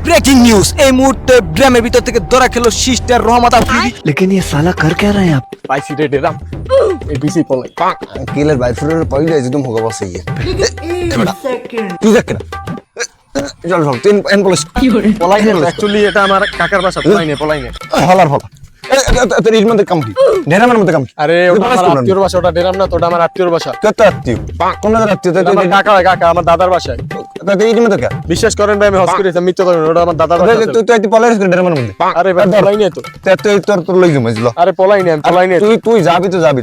Breaking news এই মুহূর্তে ড্রামের ভিতর থেকে ধরা খেলো সিস্টার রহমত আফ্রিদি। लेकिन ये साला कर क्या रहे हैं आप? পাইছি রে ডেরাম এবিসি পলাই কিলের বাইফ্রের পয়লা একদম হোগা বসে গিয়ে তুই দেখ না চল চল তিন এন পুলিশ পলাই নে অ্যাকচুয়ালি এটা আমার কাকার বাসা পলাই নে হলার হল তোর এর মধ্যে কাম কি ডেরামের মধ্যে কাম কি আরে ওটা আমার আত্মীয়র বাসা, ওটা ডেরাম না, তো ওটা আমার আত্মীয়র বাসা। কত আত্মীয় কোন আত্মীয় আমার কাকা হয়, কাকা আমার দাদার বাসায়। তুই এর মধ্যে কা বিশ্বাস করেন ভাই, আমি হজ করেছি, মিথ্যা কথা, ওটা আমার দাদার বাসা। তুই তুই পলাইস ডেরামের মধ্যে আরে ভাই পলাই নে তো, তুই তোর লই জমজলো আরে পলাই নে, আমি পলাই নে। তুই যাবি তো যাবি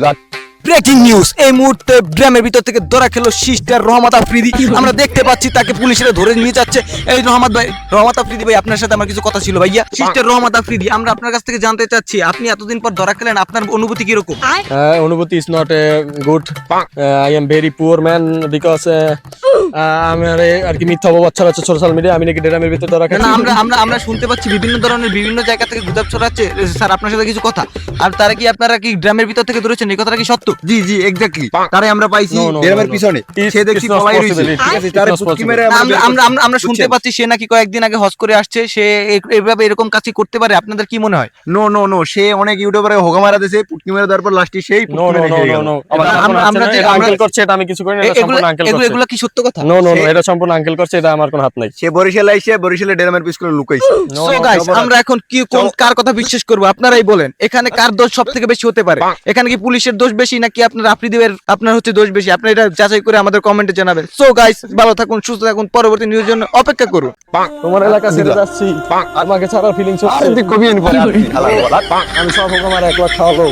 ব্রেকিং নিউজ এই মুহূর্তে ড্রামের ভিতর থেকে ধরা খেলো সিস্টার রহমত আফ্রিদি। আমরা দেখতে পাচ্ছি তাকে পুলিশেরা ধরে নিয়ে যাচ্ছে। এই রহমত আফ্রিদি ভাই, আপনার সাথে আমার কিছু কথা ছিল ভাইয়া। সিস্টার রহমত আফ্রিদি, আমরা আপনার কাছ থেকে জানতে চাচ্ছি, আপনি এতদিন পর ধরা খেলেন, আপনার অনুভূতি কি রকম? অনুভূতি is not a good. I am very poor man because আমি আর কি মিথ্যা অপবাদ ছড়াচ্ছে সোশ্যাল মিডিয়া, আমি নাকি ড্রামের ভিতরে ধরা খেয়েছি। না, আমরা শুনতে পাচ্ছি বিভিন্ন ধরনের বিভিন্ন জায়গা থেকে গুজব ছড়াচ্ছে। স্যার আপনার সাথে কিছু কথা, আর তারা কি আপনারা কি ড্রামের ভিতর থেকে ধরেছেন, এই কথাটা কি সত্য? জি জি এক্স্যাক্টলি তারে আমরা পাইছি ডেরামের পিছনে সে দেখছি পলাই রইছে ঠিক আছে তারে পুটকি মেরে আমরা শুনতে পাচ্ছি সে নাকি কয়েকদিন আগে হজ করে আসছে, সে এইভাবে এরকম কাজই করতে পারে। আপনাদের কি মনে হয়? নো নো নো সে অনেক ইউটিউবারে হোগা মারা দিয়েছে পুটকি মেরে দেওয়ার পর লাস্টে সেই no no no no no আমরা যে আঙ্কেল করছে এটা আমি কিছু করি না, এটা সম্পূর্ণ আঙ্কেল করছে। এগুলো কি সত্য কথা? নো নো নো এটা সম্পূর্ণ আঙ্কেল করছে, এটা আমার কোনো হাত নাই। সে বরিশালে আইছে বরিশালে ডেরামের পিছ করে লুকাইছে। সো গাইস, আমরা এখন কি কার কথা বিশ্বাস করব? আপনারাই বলেন, এখানে কার দোষ সবথেকে বেশি হতে পারে? এখানে কি পুলিশের দোষ বেশি নাকি আপনার আফ্রিদির আপনার হচ্ছে দোষ বেশি? আপনি এটা যাচাই করে আমাদের কমেন্টে জানাবেন। সো গাইস, ভালো থাকুন, সুস্থ থাকুন, পরবর্তী নিউজের জন্য অপেক্ষা করুন। তোমার এলাকা ছেড়ে যাচ্ছি, আমাকে ছাড়া ফিলিংস হচ্ছে। আরে তুই কবি এনে পড়ে আমি সব আমার 1 লাখ খাওয়াবো।